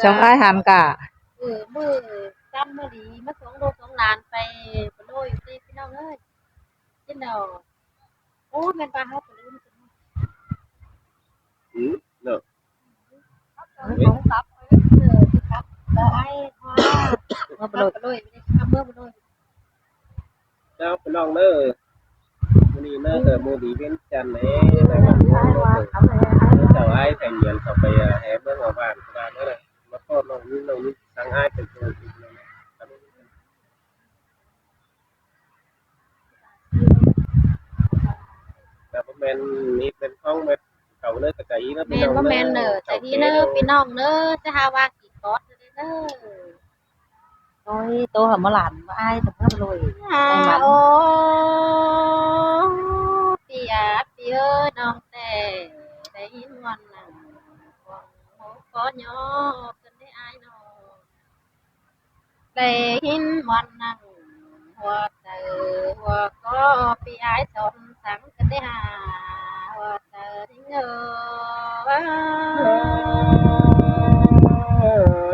สองอ้ายหันกะมื้อซ้ำมื้อดีมาส่งลูกส่งหลานไปบ่โลอยู่ติพี่น้องเอ้ยจิเนาะโอ้แม่นว่าเฮาก็ลืมเนาะของกลับสิครับบ่ให้ว่าบ่โลยไม่ได้ทำเมื่อบ่โลย เจ้าพี่น้องเด้อมื้อนี้นะก็มื้อดีเป็นจันทร์แหน่นะครับเจ้าอ้ายแต่งเหียนเข้าไปแห่เบิ่งว่าบ้านเด้อมาพบน้องนี่สังอ้ายเป็นตัวจริงนะครับแต่บ่แม่นนี่เป็นของแม่เขาเลยตะไกนะพี่ แม่ น้ น อง บ่แม่นเด้อใจดีเด้อพี่น้องเด้อจะหาว่ากี่กอดเด้อ โอ้ยโตหามาหลานว่าอ้ายแต่เพิ่นบ่เลย โอ้พี่อาพี่เอ้ยน้องแต่ได้ยินวันนั้นของโหก็ย่อกันได้อายน้องได้ยินวันนั้นหัวใจหัวก็พี่อายสนสังกันได้หาหัวใจทิ้งเอ้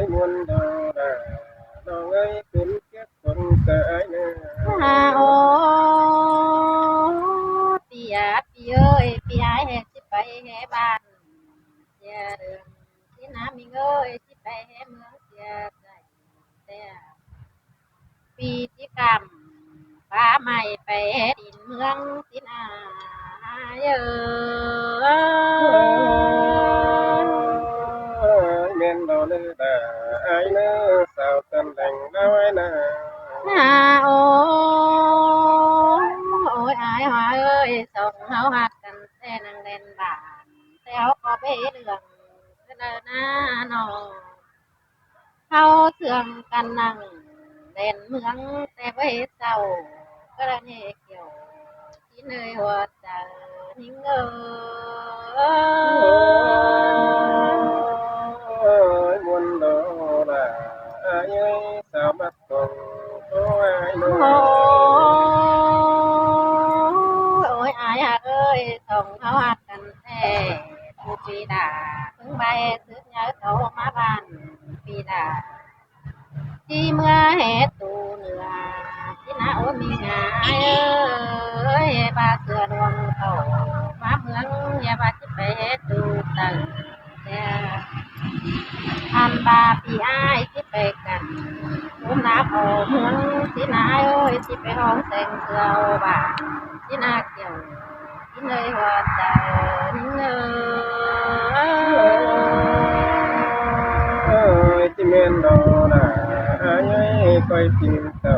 ย มวนดอดาน้องเอ้ยเป็นแค่คนกายนะ โอ้พี่อาพี่เอ้ยพี่อายแห่สิไปแห่บ้านเสียเรื่องที่น้ำมีเอ้ยสิไปแห่เมืองเสียใจแต่ปีที่กำป้าใหม่ไปแห่ดินเมืองสินาเอ้ย เมนดอเลยดาไอ้เนื้อสาวตำแหน่งน้อยนะ โอ้โอ้ยอายหาเอ้ยส่งเฮาหักกันแต่นางเล่นบ้านแต่เฮาก็ไปเรื่องเสนอหน้าน้องเฮาเสื่อมกันนั่งเล่นเมืองแต่บ่เฮ็ดเจ้ากระเนเกี่ยวที่เนยหัวใจนิ่งมวนดอดาไอ้เอ้ยสาวมัดตรงโอ้ไอ้เนื้อ โอ้ยอายหักเอ้ยส่งเขาหักกันแต่ทุกปีดาเพิ่งใบซื้อเงาเขามาบ้านปีดาที่เมื่อเหตุตูเหนือที่นาโอ้มีงายเอ้ยบาเสือดวงเขามาเมืองอย่าบาจิไปเหตุตูตังอันบาพี่อายที่ไปกันอุ้มน้ำโอเมืองที่นาเอ้ยที่ไปห้องแต่งเสือบ้านที่นาเกี่ยวที่เลยหัวใจเงที่เมนดอดาไอ้เอ้ยคอยกินเต่า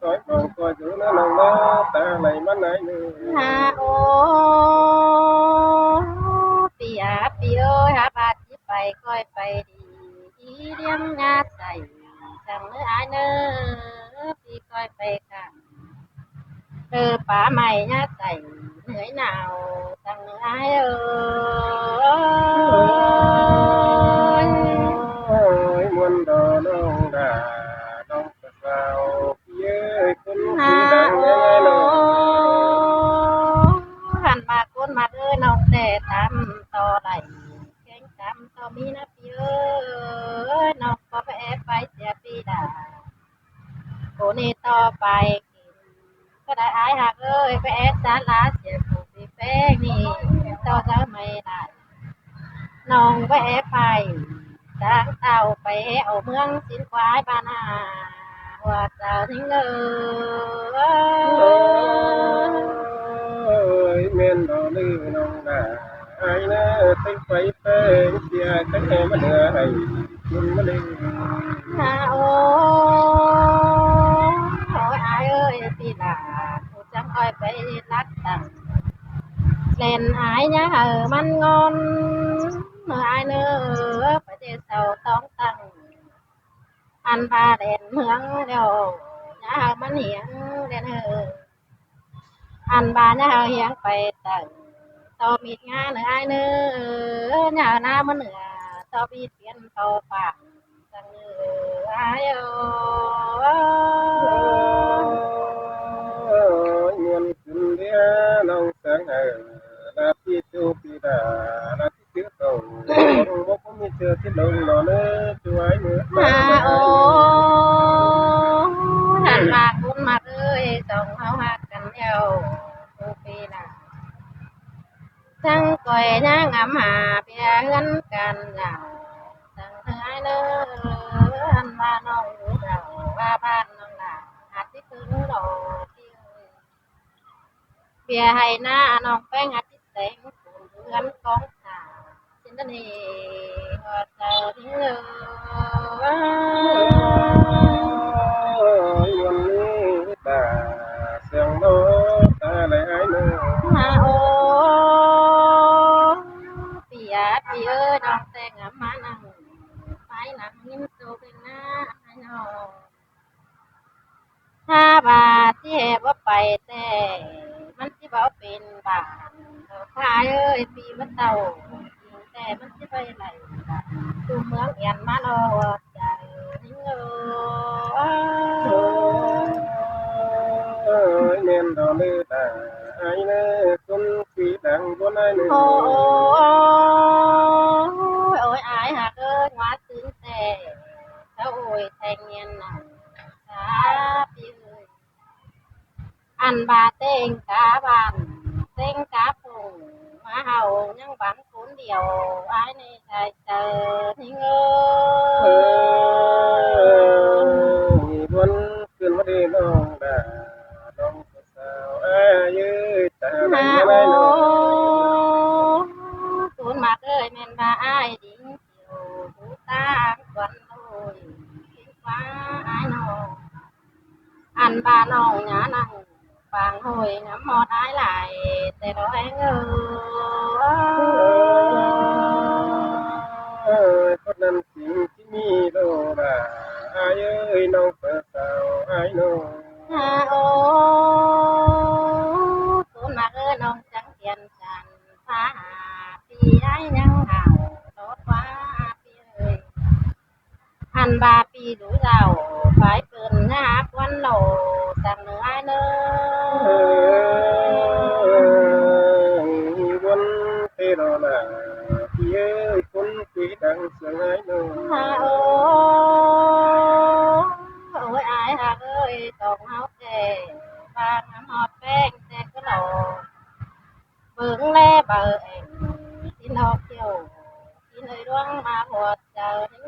ซอยมองคอยอยู่นั่นน้องนะตาไหลมันไหนเนื้อ โอ้ปีอาปีเอ้ยหาบาดที่ไปค่อยไปดีที่เลี้ยงงาใส่จังเนื้ออายเนื้อปีค่อยไปกันป่าใหม่งาใส่เหนื่อยหนาวจังเนื้ออายโอ้ยมวนดอน้องดาน้องสาวเย้ยคนที่ดังยังไงน้อง หันมาก้นมาเด้อน้องแต่ตำต่อไหลแข่งตำต่อมีนะพี่เอ้ยน้องก็ไปแอบไปเสียปีดาโคนี่ต่อไปกินก็ได้อายหักเอ้ยไปแอบจานลาเสียผูกสีแป้งนี่ต่อจะไม่ได้น้องไปแอบไปจางเต่าไปเอาเมืองสินควายบ้านนาหัวเจ้าทิ้งเอ้ย เมนดอลือน้องดาไอ้เน้อตั้งไฟเป้งเสียตั้งแห่มาเหนือให้คุณมาเลย โอ้โอ้ยอายเอ้ยพี่ลาผู้จังคอยไปรักตังเล่นอายเนี่ยมันงอนอายเนื้อไปเจอเสาต้องตังอันพาเด่นเมืองเดียวเนี่ยมันเหียงเด่นอันบานเนี่ยเหียงไปตังต่อมีงานอายเนื้อเนี่ยหน้ามันเหนือต่อมีเปลี่ยนเขาปากจังอายเอ้ย เงินขึ้นเดียน้องสังลาพี่จูปีดาลาพี่เชื่อเขาบอกว่ามีเจอที่ลงนอนเลย ำหาเพียเงินกันอย่าตั้งเธอเนื้ออันว่าน้องรู้เราว่าบ้านน้องหลาอาจที่ถึงดอกที่เพียให้หน้าน้องแป้งอาทิตย์แสงสูงเรือนกองสาสินดานีว่าเจ้าทิ้งเลย วันนี้ตาเสียงโลตาไหลไอ้เนื้อ มาโอปียปีเอ้ยดอกแต่งมานั่งไปนั่งยิ้มโตเป็นหน้าให้น้อง5 บาทที่แอบว่าไปแต่มันสิบ่เป็นบาทดอกพายเอ้ยปีมันเต่าจริงแต่มันสิไปไหนดูเมืองเอียนมาโลใจทิ้งเอ้ย เนียนดอกเลือดไอ้เนื้อคนสีดังบนไอ้เนื้อ โอ้ยโอ้ยอายหักเอ้ยว่าซึ้งแต่ถ้าโอ้ยแทงเงียนหนังสาพี่เอ้ยอันบาเต็งกาบานเต็งกาปุ่งมาเฮายังบังคนเดียวอายในใจเจอทิ้งเอ้ เอย บนขึ้นมาดีน้องดาน้องสาวเอ้ยตาไหล มา ไอ้ โอ้ เนื้อ สูนมากเอ้ยแม่นบาอายดิ้งเกี่ยวหูตาควันโอ้ยทิ้งฟ้าอายน้อง อันบาน้องหยานังบางหอยน้ำมอดอ้ายไหลแต่ดอกแหงคนนั้นสิ่งที่มีโลดาไอ้เอ้ยน้องสาวไอ้น้อง ฮาโอสูนมากน้องจังเทียนจันฟ้าหาพี่ไอ้ยังห่าวดอกฟ้าพี่เอ้ยอันบาปีดูเราฝ่ายเกินนักวันโลจังเหนือเนื้บนเทโรนาพี่เอ้ยคนสีดังเสียงไอ้น้อง ฮาโอโอ้ยอายหักเอ้ยต้องเฮาแต่บางน้ำหอดแป้งแต่ก็หลอกเบิ่งแลเบอเองที่นอกเที่ยวที่เลยร่วงมาหัวเจอทั้ง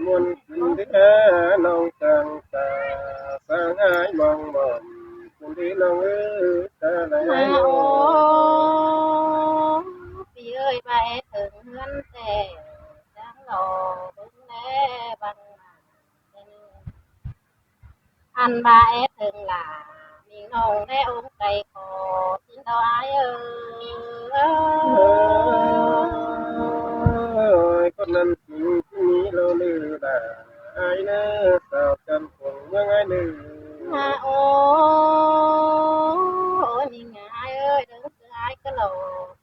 มวนขึ้นเด้อน้องจังตาสางไอ้มองมองคนที่น้องเอ้ยตาไหล มา น้อ โอ้ ง พี่เอ้ยไปถึงเฮือนแต่จังหลอเบิ่งแลบังหน้าอันบาถึงหล่ามีน้องได้องค์ไก่ขอสินดอกอายคนนั้นสิ่งที่มีเราลือดาไอ้เนื้อสาวกันคงเมื่อไงเนื้อ มาโอ้โอ้ยมีงายเอ้ยดึงเสืออายก็โหล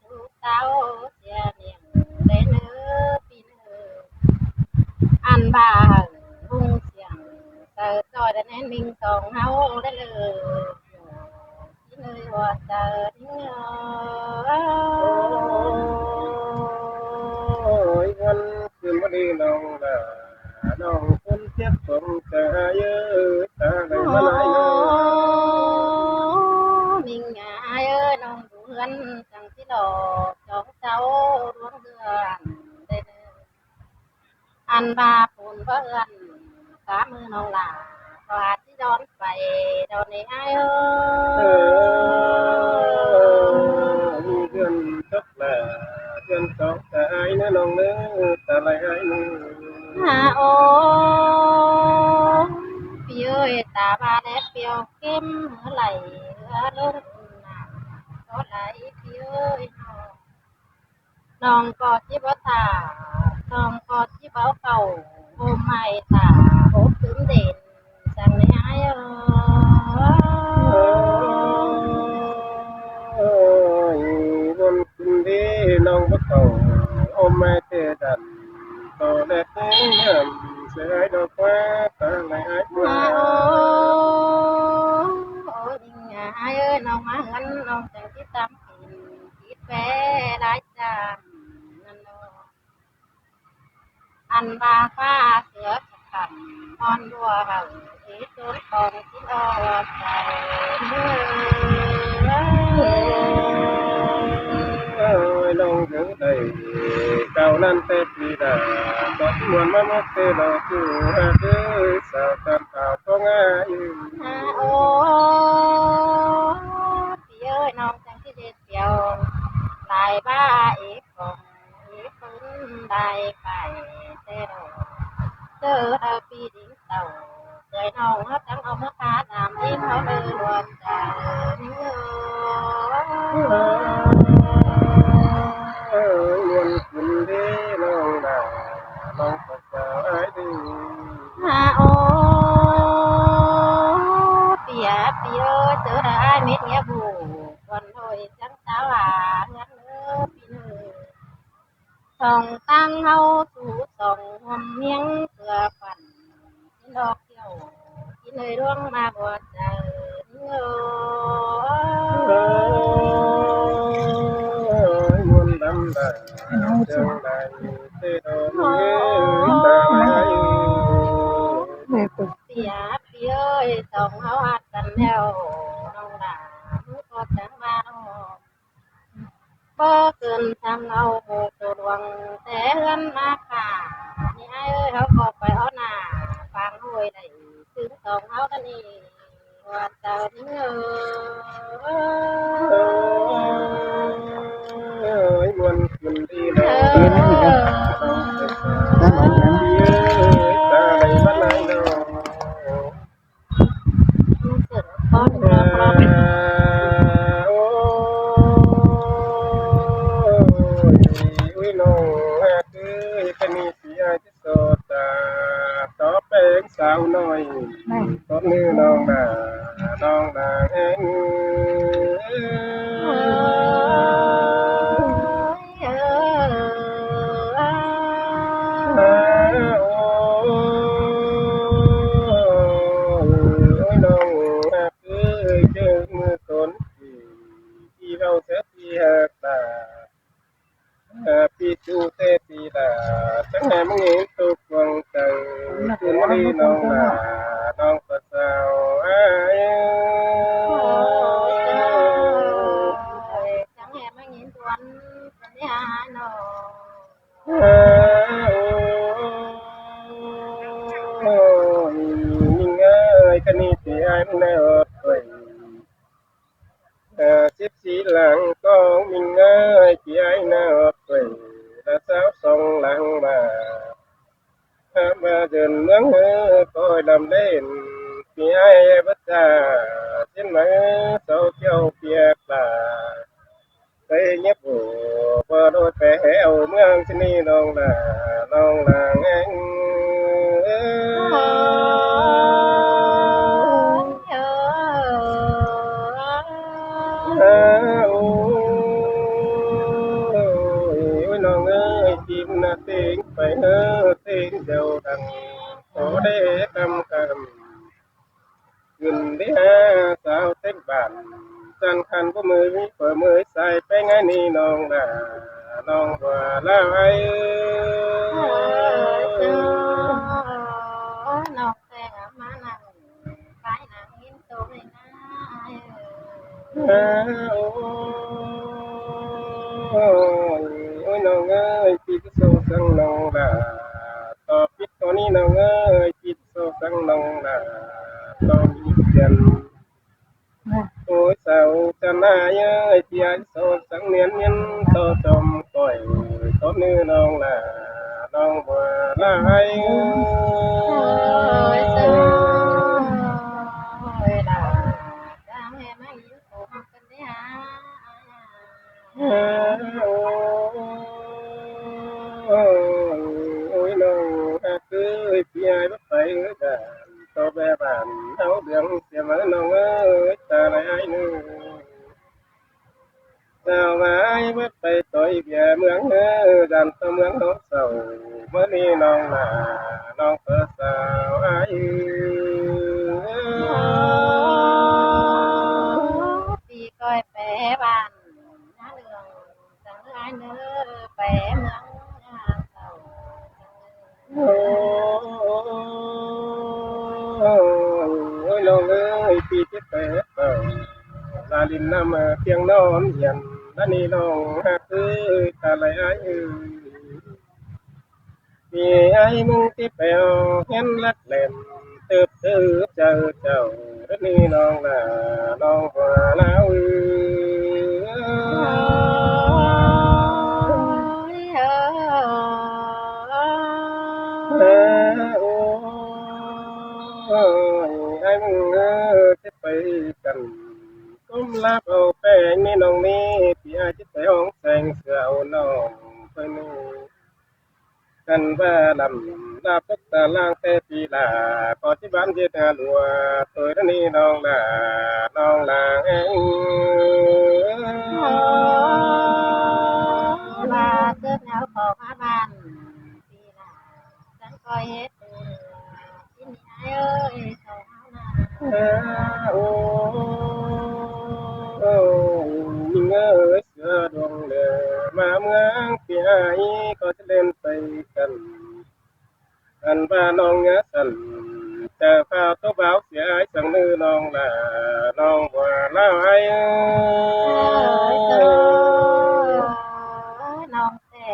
ลูกสาวเสียเนียงได้เนื้อปีเนื้ออันบาหุงเสียงเติร์จอยได้แน่นมิงสองเฮาได้เลยที่เลยว่าเจอทิ้งโอ้ยวันคืนวันดีน้องดาน้องคนเจ็บสมใจเยอะตาไหลมาไหลน้อง มิงงายเอ้ยน้องดูเฮือนจังที่ดอกจองเจ้าดวงเดือนได้เด้ออันบาปูนบ่เอื้อนสามมือน้องหลาปาดที่ดอนไปดอนนี้อ้ายเอ้ เอมีเดือนตกหน้าเดือนสองตาไอ้เนื้อน้องเนื้อตาไหลไอ้เนื้อ หาโอพี่เอ้ยตาบาแดดเปรียวเข้มเหือไหลเหือลงหน้าก็ไหลพี่เอ้ยน้องกอดที่บ่ตาน้องกอดที่เบาเก่าโฮมไม่ตาโฮมถึงเด่นจังเลยอ้ายโอ้ยบนคุณดีน้องบ่เข้าโอ้แม่เตดันโตแลเต้งามเสียดอกฟ้าตาไหลไอ้เมื่อ มาโอ้โอ้ยยิงหายเอ้ยน้องมาเงินน้องจังที่ตามกินคิดแพ้หลายจามนั่นเนาะอันบาฟ้าเสือขันนอนบัวเห่าเอ ที่ต้นของที่ออกใจน้องถึงได้เก่านั้นแต่ปีดาตอนมวนมาเมื่อเตลอคือหาเด้อสาวตามข่าวก็ง่าย โอ้พี่เอ้ยน้องจังที่เด็ดเดียวลายบ้าอีกของอีกคนได้ไปเต้นเจอเอาปีดิ้งเต่าใจน้องเขาจังเอามาคาตามที่เขาเดินวนใจมวนคุณเด้น้องดาน้องก็สายดี โอ้เปียเปียเจอได้เม็ดเงี้ยบูวันโอยจังสาวหลานเงินเนื้อปีหนึ่งส่องตั้งเฮาสู่ส่องหอมเมียงเสือฝันที่ดอกเที่ยวที่เลยร่วงมาบ่เจอเงมวนดำดาเจ้าได้เตโดนเอ้ตาไว้ แม่ปึก เปียเปียเอ้ยส่องเฮาหักกันแล้วน้องดามึงก็จังมาน้องบ่เกินทำเอาหมูตัวดวงแต่เฮือนมาค่ะนี่ไอ้เอ้ยเขาก็ไปเอาหน้าฟังห้วยได้ถึงสองเฮากันนี่ว่าเจ้านี่มวนคุณดีน้อง นั่นเอานั้น ตาได้บ้านไหนน้อง มันเกิดก้อนเรือพร้อม โอ้ยน้องคือเป็นสีอาจโสดต่อเป็นสาวน้อย แม่ ตอนนี้น้องนาเอง น้องคือเจอมือตนที่เราเสียที่หักตาปีจูเตปีดาจังแหมึงเห็นตุกวังจังคืนนี้น้องนาน้องก็สาวจังแห่มาเห็นตวนสัญญาหนอมิงเอ้ยกันนี่ที่อันเนอไปสิบสี่หลังก็มิงเอ้ยที่อันเนอไปแล้วสาวสองหลังมาเดินเมืองเฮ้ก็ดำเล่นที่ไอ้บัจจาเช่นมาเสาเกี่ยวเปียกตาไปเงียบหูพอโดนแผลเอาเมืองที่นี่น้องนาเองโอ้ยน้องเอ้ยกินนาเต็งไปเฮ้เต็งเดียวดังขอได้กำขึ้นได้สาวเต็งบ้านจันคันบ่มือมีเปิดมือใส่ไปไงนี่น้องว่าลาไว้ นอกแต่มานั่งขายหนังยินโตเลยนะ โอ้ยน้องเอ้ยปิดโซสังน้องดาต่อปิดตัวนี้น้องเอ้ยปิดโซสังน้องดาต่อมีเดือน แม่ โอ้ยสาวจะนาเย้ยเพียโซสังเนียนยันต่อจอมก่อยต้นนื้อน้องบัวลาย เวลาจังแห่มายินโตกันได้หา โอ้ยน้องคือพี่ไอ้บัดไปกันต่อแบบบ้านเอาเดืองเสียมาน้องเอ้ยตาไหลไอ้นึงสาวไม้บัดไปต่อยเบียเมืองดันต่อเมืองน้องเศร้าเมื่อนี้น้องเปิดสาวไอ้ปีก้อยแปรบ้านน้าเรืองจังไอ้เนื้อแปรเมืองเก่า โอ้ย ดินน้ำเพียงนอนเหียนนั่นนี่น้องฮักตาไหลไอ้มีไอ้มึงที่แปลวเห็นรักแหลมเติบเจอเจ้านั่นนี่น้องละน้องหัวลาว โอ้ยไอ้มึงจะไปกันก้มลาบเอาแป้งนี่น้องนี่พี่อาจจะไปห้องแสงเสือเอาน้องไปนี่กันว่าลำลาบตกตาล่างแต่ปีลาพอที่บ้านเจ็ดหาลัวตัวนี้น้องลาเอง ลาเกิดเหงาขอมาบ้านปีหน้าฉันคอยเฮ็ดกินไอ้เอ้ยเขาเฮานา โอ้ยิงเอ้ยเสือดวงเดือมาเมืองพี่ไอ้ก็จะเล่นไปกันอันว่าน้องเงี้ยสันแต่ข้าวตัวเบาเสียไอ้สังนือน้องละน้องว่าลาไอ้ เจอน้องแต่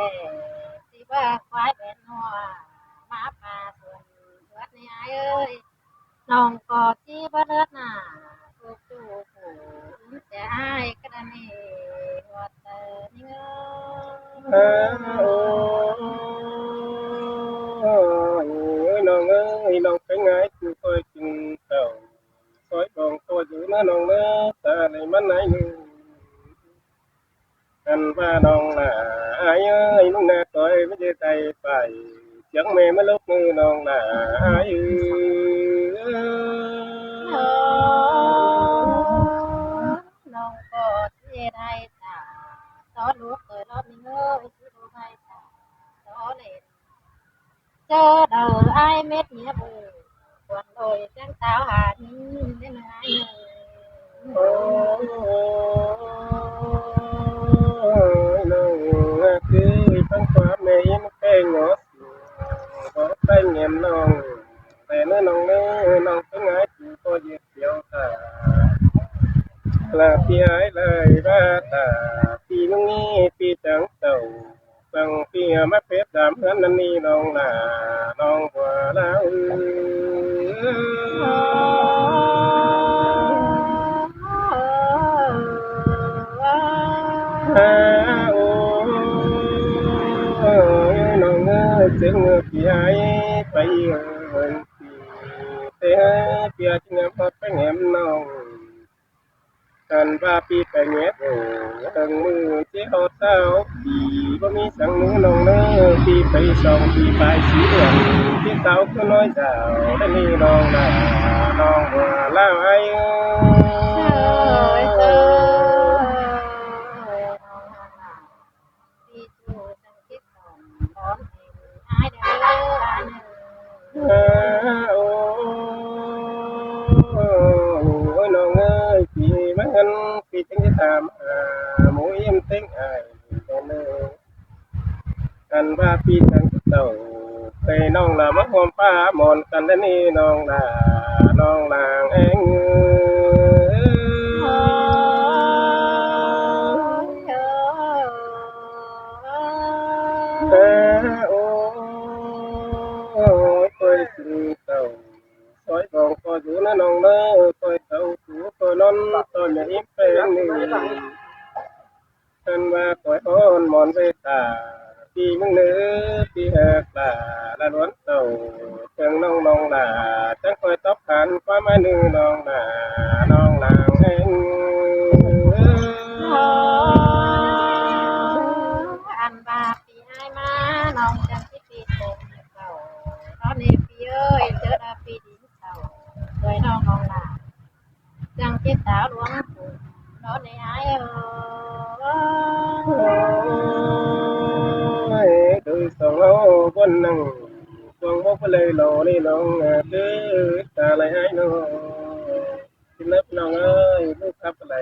สิว่าควายเป็นหัวหมาป่าส่วนเลือดนี่ไอ้เอ้ยน้องก็ที่บ่เลือดหน้าถูกจูผู้จะอ้ายกระนี่ว่าแต่นี่เอ้ย น้องเอ้ยน้องเป็นไงคือคอยกินเต่าคอยดองตัวอยู่นะน้องเนื้อตาในมันไหนนึงกันว่าน้องน่ะไอ้เอ้ยลุงน่ะคอยไม่ได้ใจไปเสียงแม่มาลุกมือน้องน่ะไอ้เอ้น้องก็สิได้ตาสอนลูกเคยรอบนี้เอ้ยสิดูให้ตาสอนเล่นเจอเด้ออ้ายเม็ดเนี้ยบูควรโดยจังสาวหานี้ได้มาอ้ายเอ้ย น้องคือทั้งความแม่ยิ้มแป้งหงอก็ไปเงียบน้องแต่เนื้อน้องเป็นไงคือก็ยืดเดียวตาลาพี่ไอ้เลยว่าตาพี่มึงนี่พี่จังเต่าฟังพี่มาเพชรดำเฮือนนั่นนี่น้องหัวลาว โอ้น้องเสียงพี่ไอ้ไปเอินพี่แต่พี่อาจจะพอไปแง้มน้องกันว่าพี่ไปแง้มโอ้ตั้งมือเจ้าสาวพี่บ่มีสังนู้น้องพี่ไปส่องพี่ไปสีเดือนพี่สาวคือน้อยสาวได้นี่น้องหัวลาวไอ้โอ้น้องพี่มันพี่จึงจะตามหมูยิ้มเต็งไอ้กันว่าพี่ทั้งเต่าเคยน้องละมาหอมป้าหมอนกันได้นี่น้องลางเองโอ้คอยกินเต่าคอยบองคอยอยู่นะน้องคอยเต่าถูคอยนอนตอนอย่าอิ่มเป็นนี่กันว่าคอยอ่อนหมอนเวตาพี่มึงเนื้อพี่แหกตาละล้วนเต่าเชิงน้องลาจังคอยตอบขันความมานึงน้องลางเอง อันบาปีให้มาน้องจังที่ปีโตเก่าตอนนี้ปีเอ้ยเจอดาปีดินเก่าโดยน้องลาจังที่สาวหลวงปู่ตอนนี้ไอ้คือสองเราบนนั่งสองบอกไปเลยโลนี่น้องคือตาอะไรให้น้องที่นับน้องเอ้ยลูกครับอะไร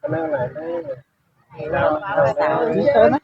ก็นั่งไหนแม่ เราสาว เจอไหม